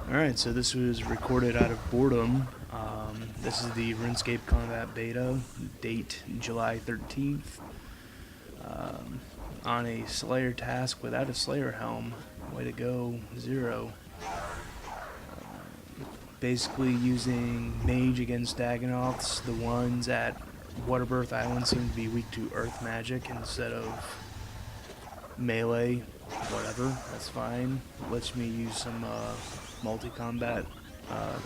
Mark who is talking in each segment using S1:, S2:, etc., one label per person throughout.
S1: Alright, so this was recorded out of boredom. This is the RuneScape Combat Beta, date July 13th. On a Slayer task without a Slayer helm. Way to go, Zero. Basically using mage against Dagonoths. The ones at Waterbirth Island seem to be weak to earth magic instead of melee. Whatever, that's fine. Lets me use some multi-combat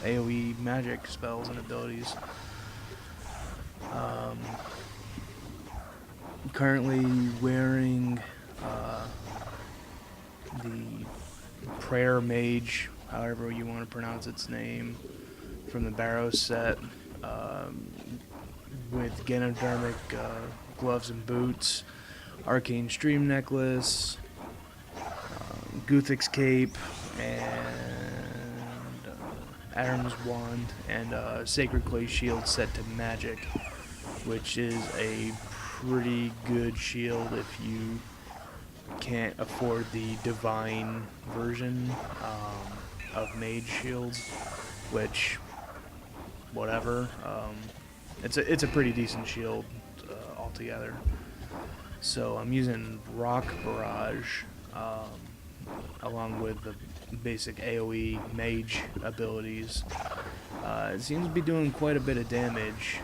S1: AoE magic spells and abilities. Currently wearing the Prayer Mage, however you want to pronounce its name, from the Barrow set, with Ganodermic gloves and boots, Arcane Stream Necklace, Guthix Cape, and Adam's Wand, and Sacred Clay Shield set to Magic, which is a pretty good shield if you can't afford the Divine version of Mage Shields, which, whatever, it's a pretty decent shield altogether. So I'm using Rock Barrage, along with the basic AoE mage abilities. It seems to be doing quite a bit of damage.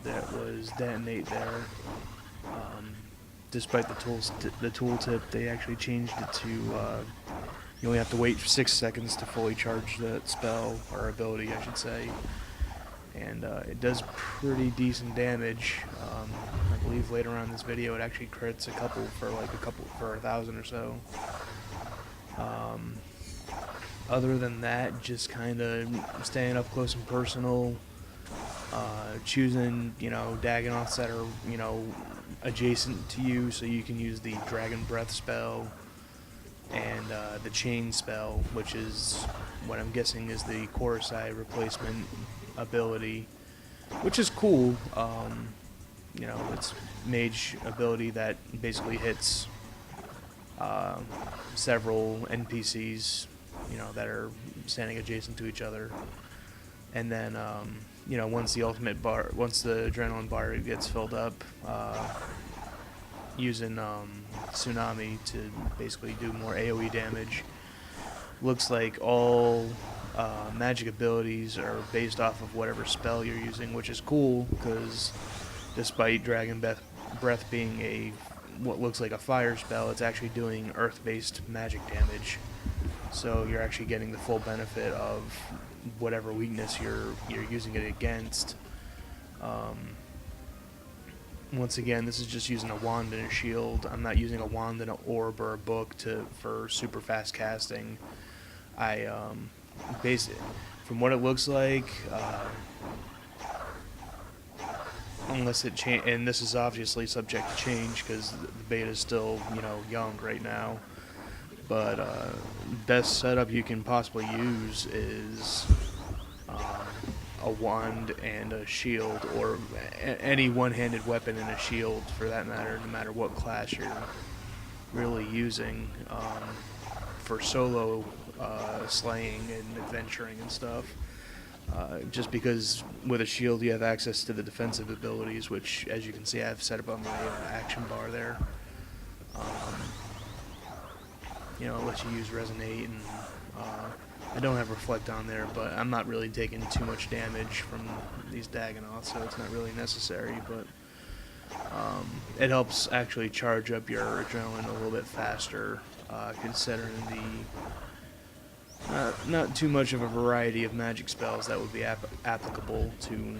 S1: That was Detonate there. Despite the tooltip, they actually changed it to you only have to wait 6 seconds to fully charge that spell, or ability I should say. And it does pretty decent damage. I believe later on in this video it actually crits a couple for 1,000 or so. Other than that, just kind of staying up close and personal, choosing, Dagonoths that are, adjacent to you, so you can use the Dragon Breath spell and the Chain spell, which is what I'm guessing is the Chorusai replacement ability, which is cool. It's mage ability that basically hits several NPCs, that are standing adjacent to each other. And then, once the adrenaline bar gets filled up, using Tsunami to basically do more AoE damage. Looks like all magic abilities are based off of whatever spell you're using, which is cool, because despite Dragon Breath being what looks like a fire spell, it's actually doing earth-based magic damage. So you're actually getting the full benefit of whatever weakness you're using it against. Once again, this is just using a wand and a shield. I'm not using a wand and an orb or a book for super fast casting. I base it from what it looks like. Unless it change, and this is obviously subject to change because the beta is still young right now. But best setup you can possibly use is a wand and a shield, or any one-handed weapon and a shield for that matter, no matter what class you're really using, for solo slaying and adventuring and stuff. Just because with a shield you have access to the defensive abilities, which, as you can see, I've set up on my action bar there. It lets you use Resonate, and I don't have Reflect on there, but I'm not really taking too much damage from these Dagonoths, so it's not really necessary, but it helps actually charge up your adrenaline a little bit faster, considering the not too much of a variety of magic spells that would be applicable to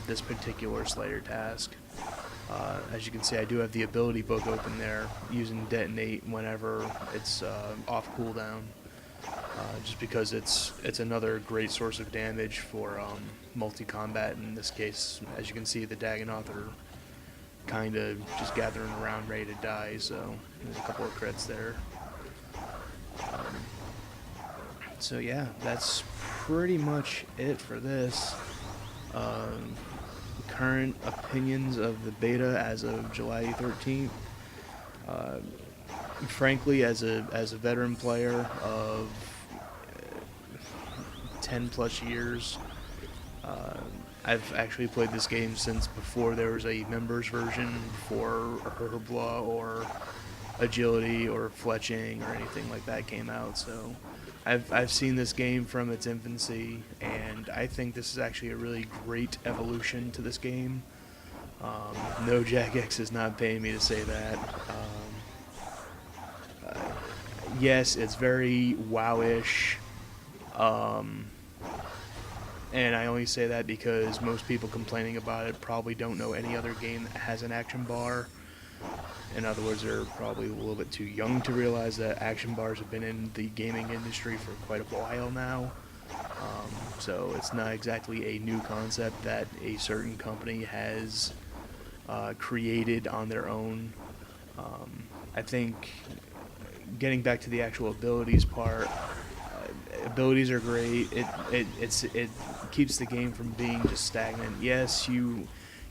S1: this particular Slayer task. As you can see, I do have the ability book open there, using Detonate whenever it's off cooldown, just because it's another great source of damage for multi-combat. In this case, as you can see, the Dagonoth are kind of just gathering around ready to die, so there's a couple of crits there. So yeah, that's pretty much it for this. Current opinions of the beta as of July 13th. Frankly, as a veteran player of 10 plus years. Uh, I've actually played this game since before there was a members version for Herbla or Agility or Fletching or anything like that came out. So I've seen this game from its infancy, and I think this is actually a really great evolution to this game. No, Jagex is not paying me to say that. Yes, it's very WoW-ish, and I only say that because most people complaining about it probably don't know any other game that has an action bar. In other words, they're probably a little bit too young to realize that action bars have been in the gaming industry for quite a while now. So it's not exactly a new concept that a certain company has created on their own. I think getting back to the actual abilities part, abilities are great. It keeps the game from being just stagnant. Yes, you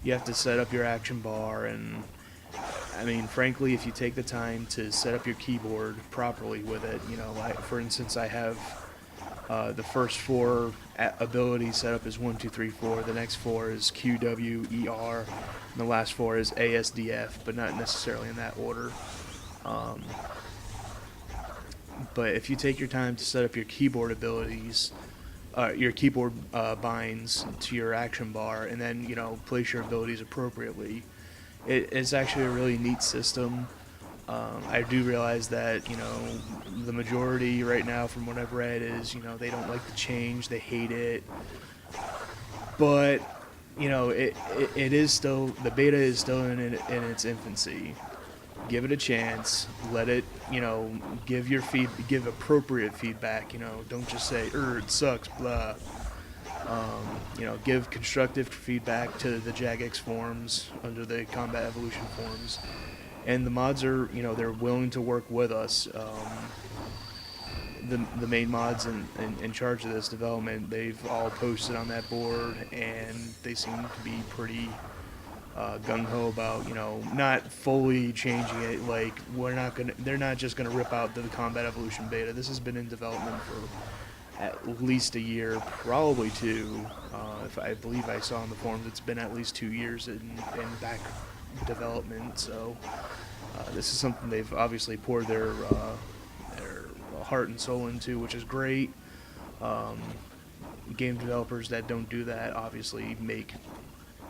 S1: have to set up your action bar, and I mean, frankly, if you take the time to set up your keyboard properly with it, you know, like for instance, I have the first 4 abilities set up as 1, 2, 3, 4. The next 4 is Q, W, E, R, and the last 4 is A, S, D, F, but not necessarily in that order. But if you take your time to set up your keyboard abilities, your keyboard binds to your action bar, and then, you know, place your abilities appropriately, it's actually a really neat system. I do realize that, you know, the majority right now, from what I've read, is, you know, they don't like the change, they hate it. But, you know, it is still, the beta is still in its infancy. Give it a chance. Let it, you know, give appropriate feedback. You know, don't just say, it sucks, blah. You know, give constructive feedback to the Jagex forums under the Combat Evolution forums. And the mods are, you know, they're willing to work with us. The main mods in charge of this development, they've all posted on that board, and they seem to be pretty gung-ho about, you know, not fully changing it. Like, they're not just gonna rip out the Combat Evolution beta. This has been in development for at least a year, probably 2. If I believe I saw on the forums, it's been at least 2 years in back development. So this is something they've obviously poured their heart and soul into, which is great. Game developers that don't do that obviously make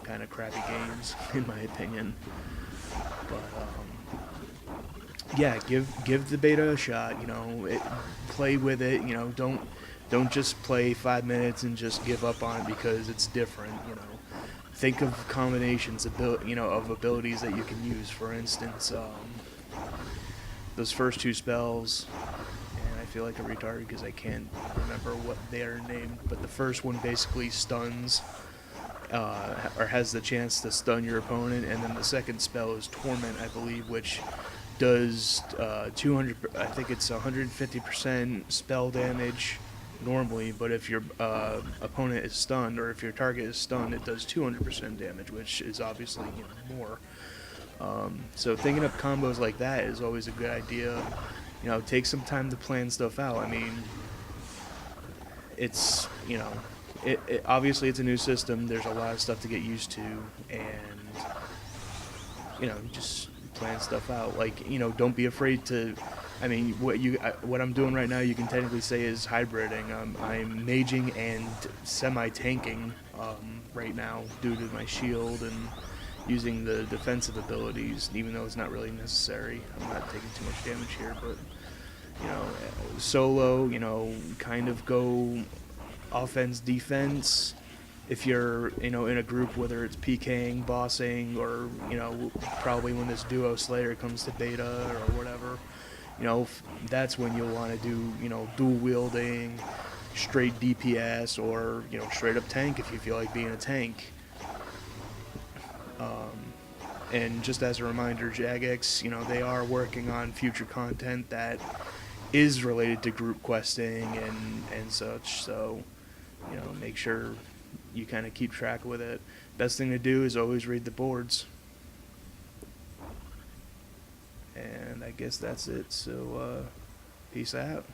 S1: kind of crappy games, in my opinion. But yeah, give the beta a shot. You know, play with it. You know, don't just play 5 minutes and just give up on it because it's different. You know, think of combinations of abilities that you can use. For instance, those first 2 spells. And I feel like a retard because I can't remember what they are named. But the first one basically stuns. Or has the chance to stun your opponent, and then the second spell is Torment, I believe, which does 200. I think it's 150% spell damage normally, but if your opponent is stunned, or if your target is stunned, it does 200% damage, which is obviously, you know, more. So thinking up combos like that is always a good idea. You know, take some time to plan stuff out. I mean, it's, you know. Obviously it's a new system. There's a lot of stuff to get used to, and, you know, just plan stuff out. Like, you know, don't be afraid to. I mean, what I'm doing right now, you can technically say is hybriding. I'm maging and semi-tanking right now due to my shield and using the defensive abilities, even though it's not really necessary. I'm not taking too much damage here, but, you know, solo, you know, kind of go offense, defense. If you're, you know, in a group, whether it's PKing, bossing, or, you know, probably when this duo Slayer comes to beta or whatever, you know, that's when you'll want to do, you know, dual wielding, straight DPS, or, you know, straight up tank if you feel like being a tank. And just as a reminder, Jagex, you know, they are working on future content that is related to group questing and such, so, you know, make sure you kind of keep track with it. Best thing to do is always read the boards. And I guess that's it, so peace out.